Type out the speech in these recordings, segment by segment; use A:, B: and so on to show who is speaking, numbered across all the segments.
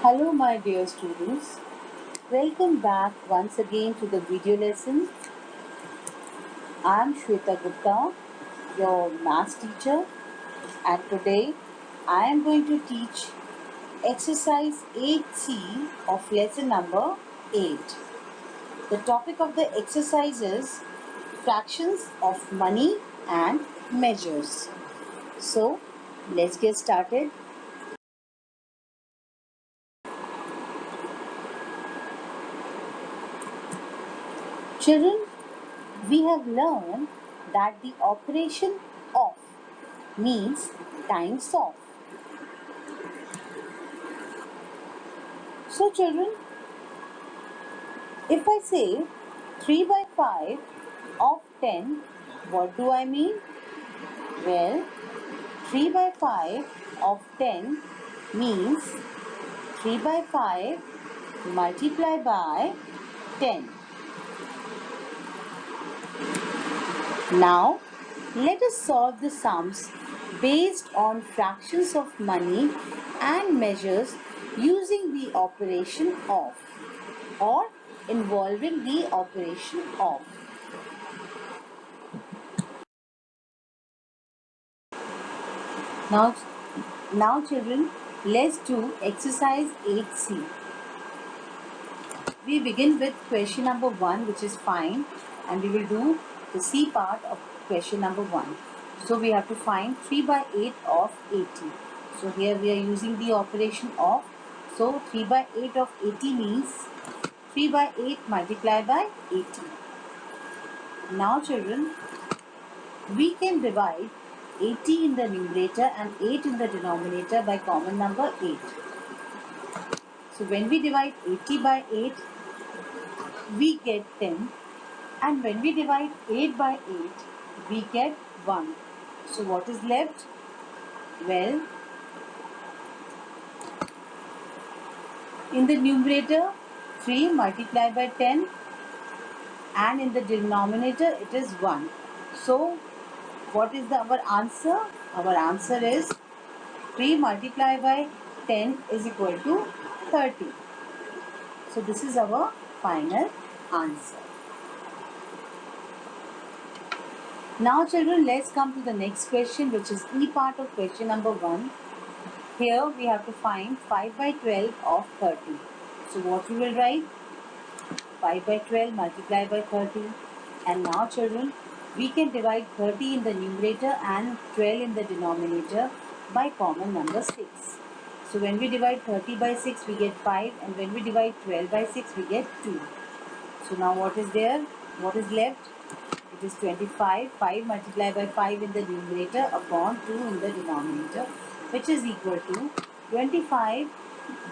A: Hello, my dear students. Welcome back once again to the video lesson. I am Shweta Gupta, your maths teacher, and today I am going to teach exercise 8C of lesson number 8. The topic of the exercise is fractions of money and measures. So, let's get started. Children, we have learned that the operation of means times of. So children, if I say 3 by 5 of 10, what do I mean? Well, 3 by 5 of 10 means 3 by 5 multiplied by 10. Now, let us solve the sums based on fractions of money and measures using the operation of or involving the operation of. Now, now children, let's do exercise 8C. We begin with question number 1, which is find, and we will do the C part of question number 1. So we have to find 3 by 8 of 80. So here we are using the operation of. So 3 by 8 of 80 means 3 by 8 multiplied by 80. Now children, we can divide 80 in the numerator and 8 in the denominator by common number 8. So when we divide 80 by 8, we get 10, and when we divide 8 by 8, we get 1. So what is left? Well, in the numerator 3 multiplied by 10, and in the denominator it is 1. So what is our answer? Our answer is 3 multiplied by 10 is equal to 30. So this is our final answer. Now children, let's come to the next question, which is E part of question number 1. Here we have to find 5 by 12 of 30. So what we will write? 5 by 12 multiplied by 30. And now children, we can divide 30 in the numerator and 12 in the denominator by common number 6. So when we divide 30 by 6, we get 5, and when we divide 12 by 6, we get 2. So now what is there? What is left? It is 25. 5 multiplied by 5 in the numerator upon 2 in the denominator, which is equal to 25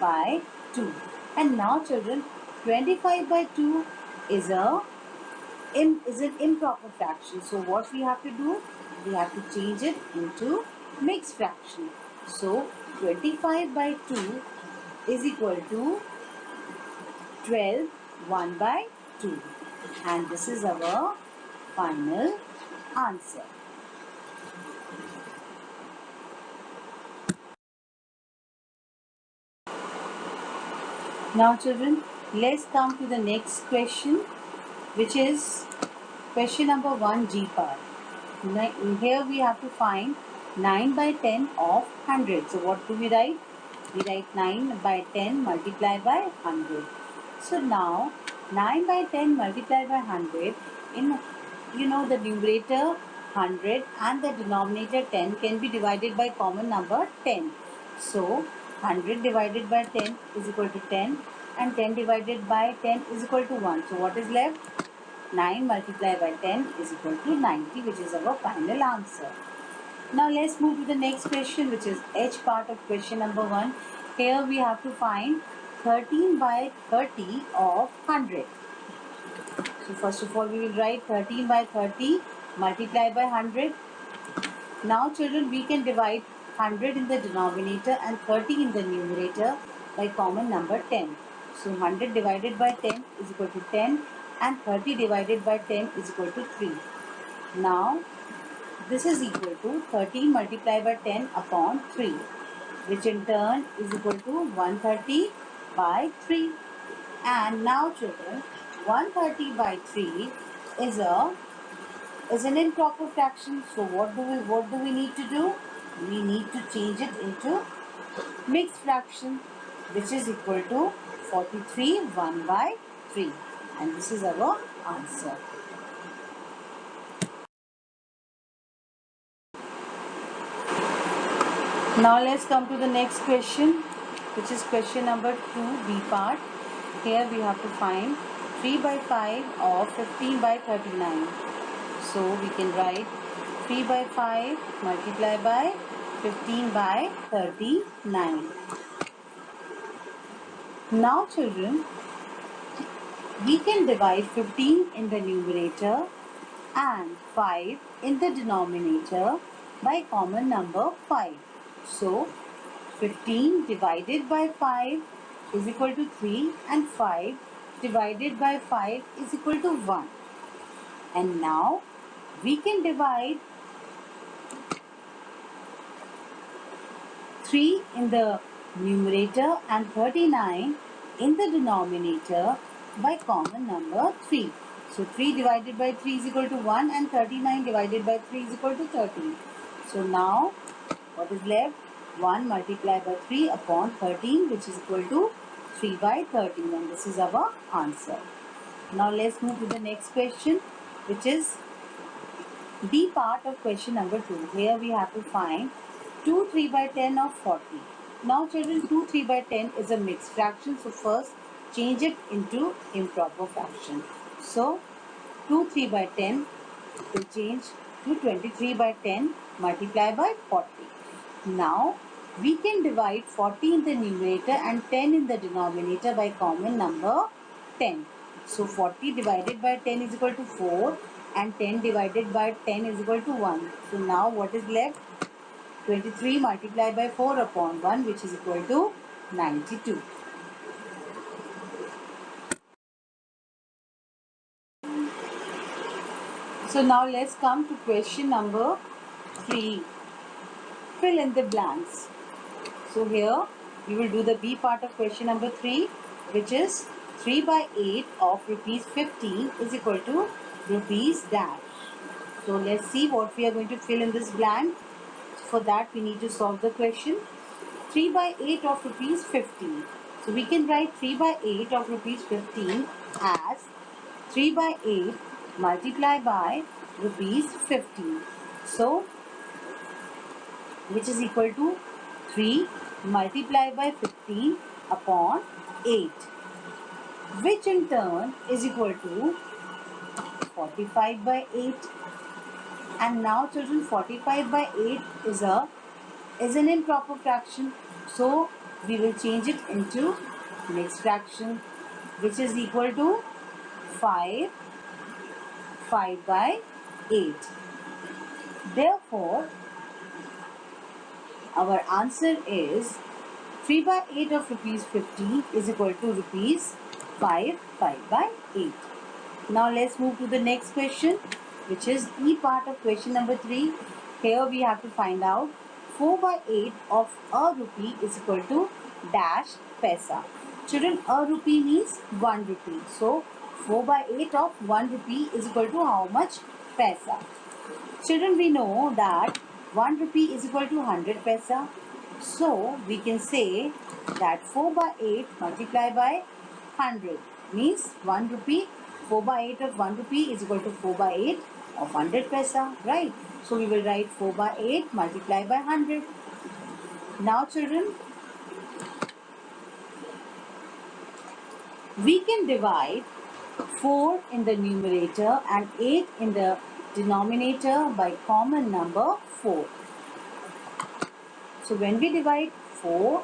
A: by 2. And now children, 25 by 2 is an improper fraction. So what we have to do? We have to change it into mixed fraction. So 25 by 2 is equal to 12 1 by 2. And this is our final answer. Now children, let's come to the next question, which is question number 1G part. Here we have to find 9 by 10 of 100. So what do we write? We write 9 by 10 multiplied by 100. So now 9 by 10 multiplied by 100, in the numerator 100 and the denominator 10 can be divided by common number 10. So 100 divided by 10 is equal to 10, and 10 divided by 10 is equal to 1. So what is left? 9 multiplied by 10 is equal to 90, which is our final answer. Now let's move to the next question, which is H part of question number 1. Here we have to find 13 by 30 of 100. So first of all we will write 13 by 30 multiplied by 100. Now children, we can divide 100 in the denominator and 30 in the numerator by common number 10. So 100 divided by 10 is equal to 10, and 30 divided by 10 is equal to 3. Now this is equal to 13 multiplied by 10 upon 3, which in turn is equal to 130 by 3. And now children, 130 by 3 is an improper fraction. So what do we need to do? We need to change it into mixed fraction, which is equal to 43 1 by 3. And this is our answer. Now let's come to the next question, which is question number 2, B part. Here we have to find 3 by 5 of 15 by 39. So we can write 3 by 5 multiplied by 15 by 39. Now children, we can divide 15 in the numerator and 5 in the denominator by common number 5. So 15 divided by 5 is equal to 3 and 5 divided by 5 is equal to 1. And now we can divide 3 in the numerator and 39 in the denominator by common number 3. So 3 divided by 3 is equal to 1 and 39 divided by 3 is equal to 13. So now what is left? 1 multiplied by 3 upon 13, which is equal to 3 by 13, and this is our answer. Now let's move to the next question, which is B part of question number 2. Here we have to find 2 3 by 10 of 40. Now children, 2 3 by 10 is a mixed fraction. So first change it into improper fraction. So 2 3 by 10 will change to 23 by 10 multiplied by 40. Now we can divide 40 in the numerator and 10 in the denominator by common number 10. So 40 divided by 10 is equal to 4 and 10 divided by 10 is equal to 1. So now what is left? 23 multiplied by 4 upon 1, which is equal to 92. So now let's come to question number 3. Fill in the blanks. So here we will do the B part of question number 3, which is 3 by 8 of rupees 15 is equal to rupees dash. So let's see what we are going to fill in this blank. For that we need to solve the question. 3 by 8 of rupees 15. So we can write 3 by 8 of rupees 15 as 3 by 8 multiplied by rupees 15. So which is equal to 3 multiplied by 15 upon 8, which in turn is equal to 45 by 8. And now children, 45 by 8 is an improper fraction. So we will change it into mixed fraction, which is equal to 5 by 8. Therefore, our answer is 3 by 8 of rupees 15 is equal to rupees 5 by 8. Now let's move to the next question, which is E part of question number 3. Here we have to find out 4 by 8 of a rupee is equal to dash paisa. Children, a rupee means 1 rupee. So 4 by 8 of 1 rupee is equal to how much? Paisa. Children, we know that 1 rupee is equal to 100 paisa. So we can say that 4 by 8 multiplied by 100 means 1 rupee. 4 by 8 of 1 rupee is equal to 4 by 8 of 100 paisa, right? So we will write 4 by 8 multiplied by 100. Now children, we can divide 4 in the numerator and 8 in the denominator by common number 4. So when we divide 4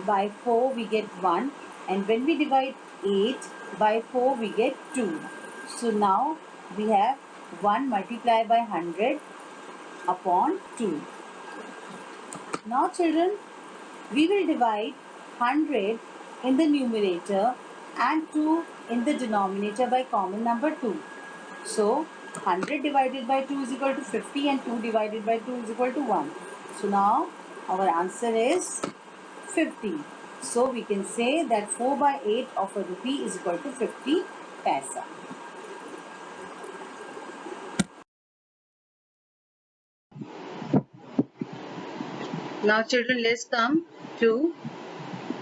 A: by 4 we get 1, and when we divide 8 by 4 we get 2. So now we have 1 multiplied by 100 upon 2. Now children, we will divide 100 in the numerator and 2 in the denominator by common number 2. So 100 divided by 2 is equal to 50 and 2 divided by 2 is equal to 1. So now our answer is 50. So we can say that 4 by 8 of a rupee is equal to 50 paisa. Now children, let's come to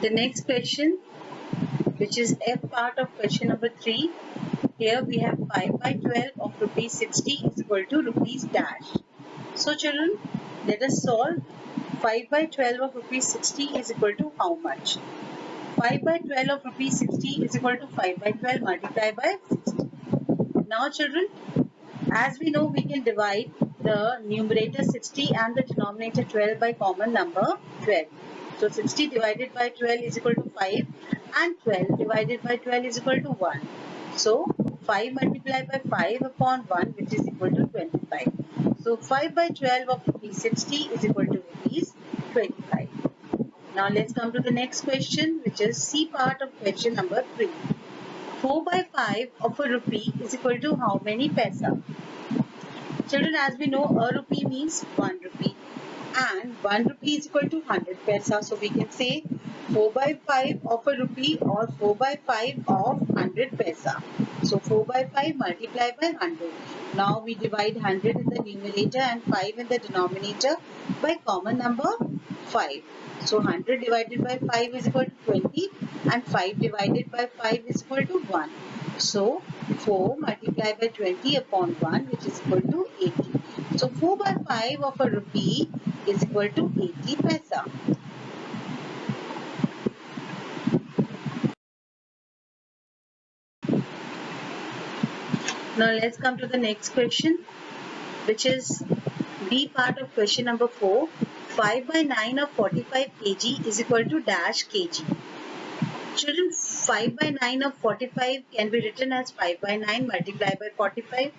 A: the next question, which is F part of question number 3. Here we have 5 by 12 of rupees 60 is equal to rupees dash. So children, let us solve. 5 by 12 of rupees 60 is equal to how much? 5 by 12 of rupees 60 is equal to 5 by 12 multiplied by 60. Now children, as we know, we can divide the numerator 60 and the denominator 12 by common number 12. So 60 divided by 12 is equal to 5 and 12 divided by 12 is equal to 1. So 5 multiplied by 5 upon 1, which is equal to 25. So 5 by 12 of rupees 60 is equal to rupees 25. Now let's come to the next question, which is C part of question number 3. 4 by 5 of a rupee is equal to how many paisa? Children, as we know, a rupee means 1 rupee and 1 rupee is equal to 100 paisa. So we can say 4 by 5 of a rupee or 4 by 5 of 100 paisa. So 4 by 5 multiplied by 100. Now we divide 100 in the numerator and 5 in the denominator by common number 5. So 100 divided by 5 is equal to 20 and 5 divided by 5 is equal to 1. So 4 multiplied by 20 upon 1, which is equal to 80. So 4 by 5 of a rupee is equal to 80 paisa. Now let's come to the next question, which is B part of question number 4. 5 by 9 of 45 kg is equal to dash kg. Children, 5 by 9 of 45 can be written as 5 by 9 multiplied by 45.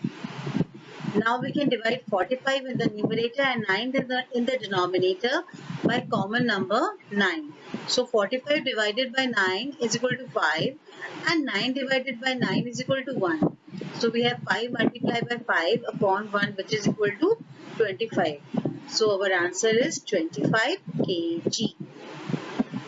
A: Now we can divide 45 in the numerator and 9 in the denominator by common number 9. So 45 divided by 9 is equal to 5 and 9 divided by 9 is equal to 1. So we have 5 multiplied by 5 upon 1, which is equal to 25. So our answer is 25 kg.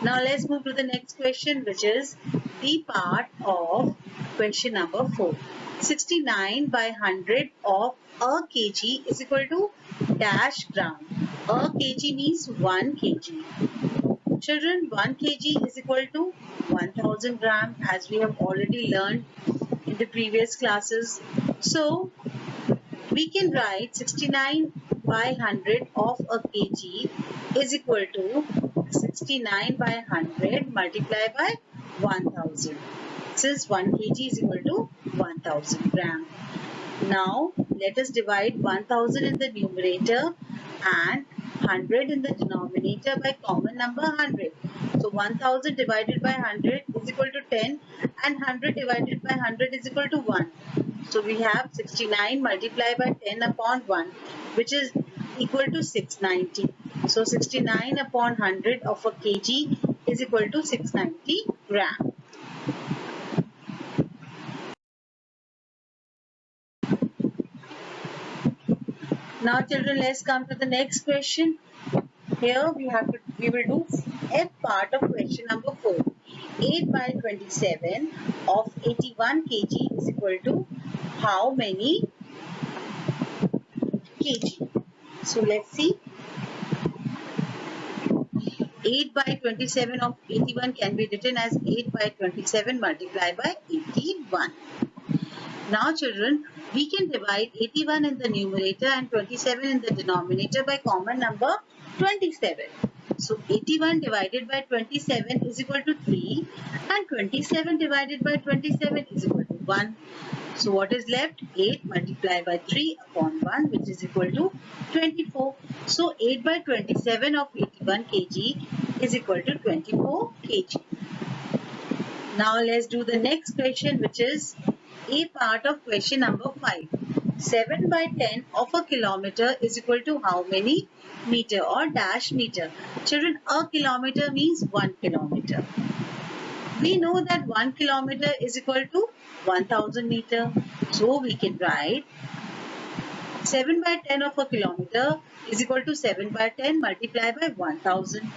A: Now let's move to the next question, which is D part of question number 4. 69 by 100 of a kg is equal to dash gram. A kg means 1 kg. Children, 1 kg is equal to 1000 gram, as we have already learned in the previous classes. So we can write 69 by 100 of a kg is equal to 69 by 100 multiplied by 1000. Since 1 kg is equal to 1000 gram. Now let us divide 1000 in the numerator and 100 in the denominator by common number 100. So 1000 divided by 100 is equal to 10 and 100 divided by 100 is equal to 1. So we have 69 multiplied by 10 upon 1, which is equal to 690. So 69 upon 100 of a kg is equal to 690 gram. Now children, let's come to the next question. Here we will do F part of question number 4. 8 by 27 of 81 kg is equal to how many kg? So let's see. 8 by 27 of 81 can be written as 8 by 27 multiplied by 81. Now children, we can divide 81 in the numerator and 27 in the denominator by common number 27. So 81 divided by 27 is equal to 3 and 27 divided by 27 is equal to 1. So what is left? 8 multiplied by 3 upon 1, which is equal to 24. So 8 by 27 of 81 kg is equal to 24 kg. Now let's do the next question, which is A part of question number 5. 7 by 10 of a kilometer is equal to how many meter or dash meter? Children, a kilometer means 1 kilometer. We know that 1 kilometer is equal to 1000 meter. So we can write 7 by 10 of a kilometer is equal to 7 by 10 multiplied by 1000.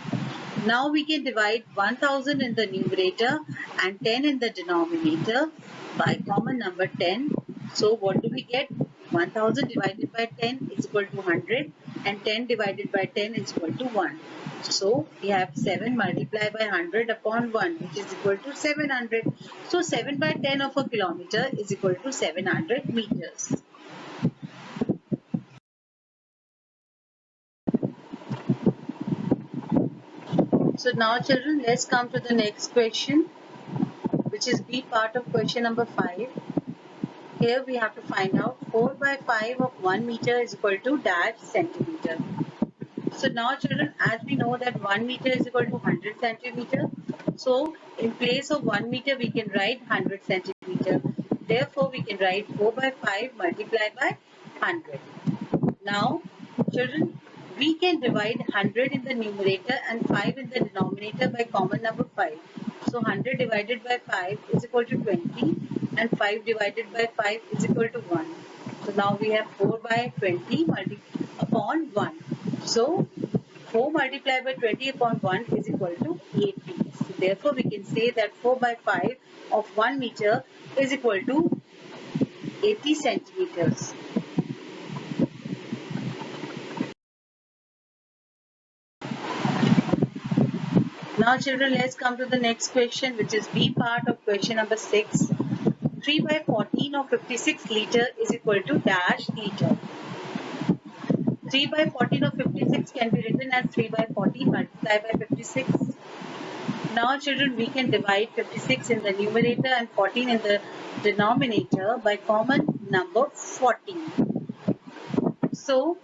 A: Now we can divide 1000 in the numerator and 10 in the denominator by common number 10. So what do we get? 1000 divided by 10 is equal to 100 and 10 divided by 10 is equal to 1. So we have 7 multiplied by 100 upon 1, which is equal to 700. So 7 by 10 of a kilometer is equal to 700 meters. So now children, let's come to the next question, which is B part of question number 5. Here we have to find out 4 by 5 of 1 meter is equal to dash centimeter. So now children, as we know that 1 meter is equal to 100 centimeter. So in place of 1 meter we can write 100 centimeter. Therefore we can write 4 by 5 multiplied by 100. Now children, we can divide 100 in the numerator and 5 in the denominator by common number 5. So 100 divided by 5 is equal to 20 and 5 divided by 5 is equal to 1. So now we have 4 by 20 upon 1. So 4 multiplied by 20 upon 1 is equal to 80. So therefore we can say that 4 by 5 of 1 meter is equal to 80 centimeters. Now children, let's come to the next question, which is B part of question number 6. 3 by 14 of 56 liter is equal to dash liter. 3 by 14 of 56 can be written as 3 by 14 multiplied by 56. Now children, we can divide 56 in the numerator and 14 in the denominator by common number 14. So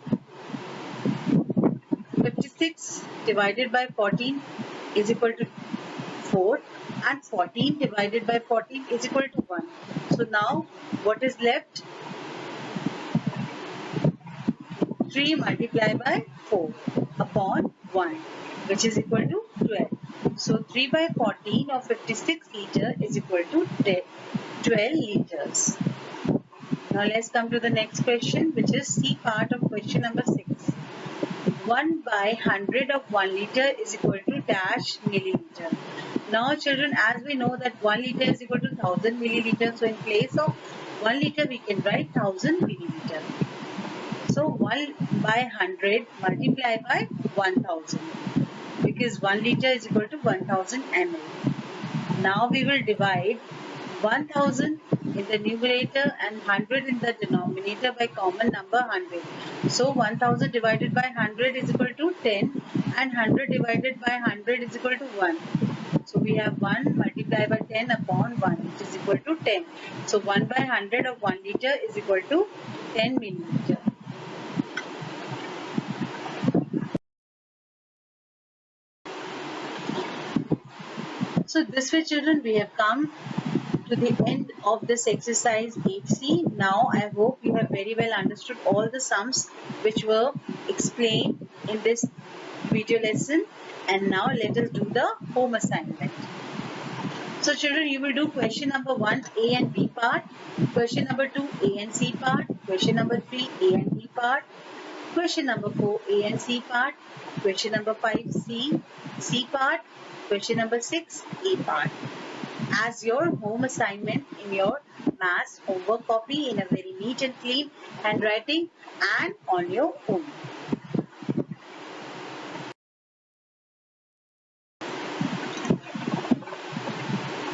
A: 56 divided by 14 is equal to 4 and 14 divided by 14 is equal to 1. So now what is left? 3 multiplied by 4 upon 1, which is equal to 12. So 3 by 14 of 56 liter is equal to 12 liters. Now let's come to the next question, which is C part of question number 6. 1 by 100 of 1 liter is equal to dash milliliter. Now children, as we know that 1 liter is equal to 1000 milliliter, so in place of 1 liter we can write 1000 milliliter. So 1 by 100 multiplied by 1000, because 1 liter is equal to 1000 ml. Now we will divide 1000 in the numerator and 100 in the denominator by common number 100. So 1000 divided by 100 is equal to 10 and 100 divided by 100 is equal to 1. So we have 1 multiplied by 10 upon 1, which is equal to 10. So 1 by 100 of 1 liter is equal to 10 milliliter. So this way children, we have come to the end of this exercise 8C. Now I hope you have very well understood all the sums which were explained in this video lesson. And now let us do the home assignment. So children, you will do question number 1 A and B part, question number 2 A and C part, question number 3 A and D part, question number 4 A and C part, question number 5 C part, question number 6 A part, as your home assignment in your maths homework copy in a very neat and clean handwriting and on your own.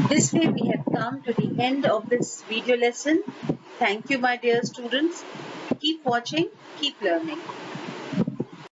A: This way we have come to the end of this video lesson. Thank you my dear students. Keep watching, keep learning.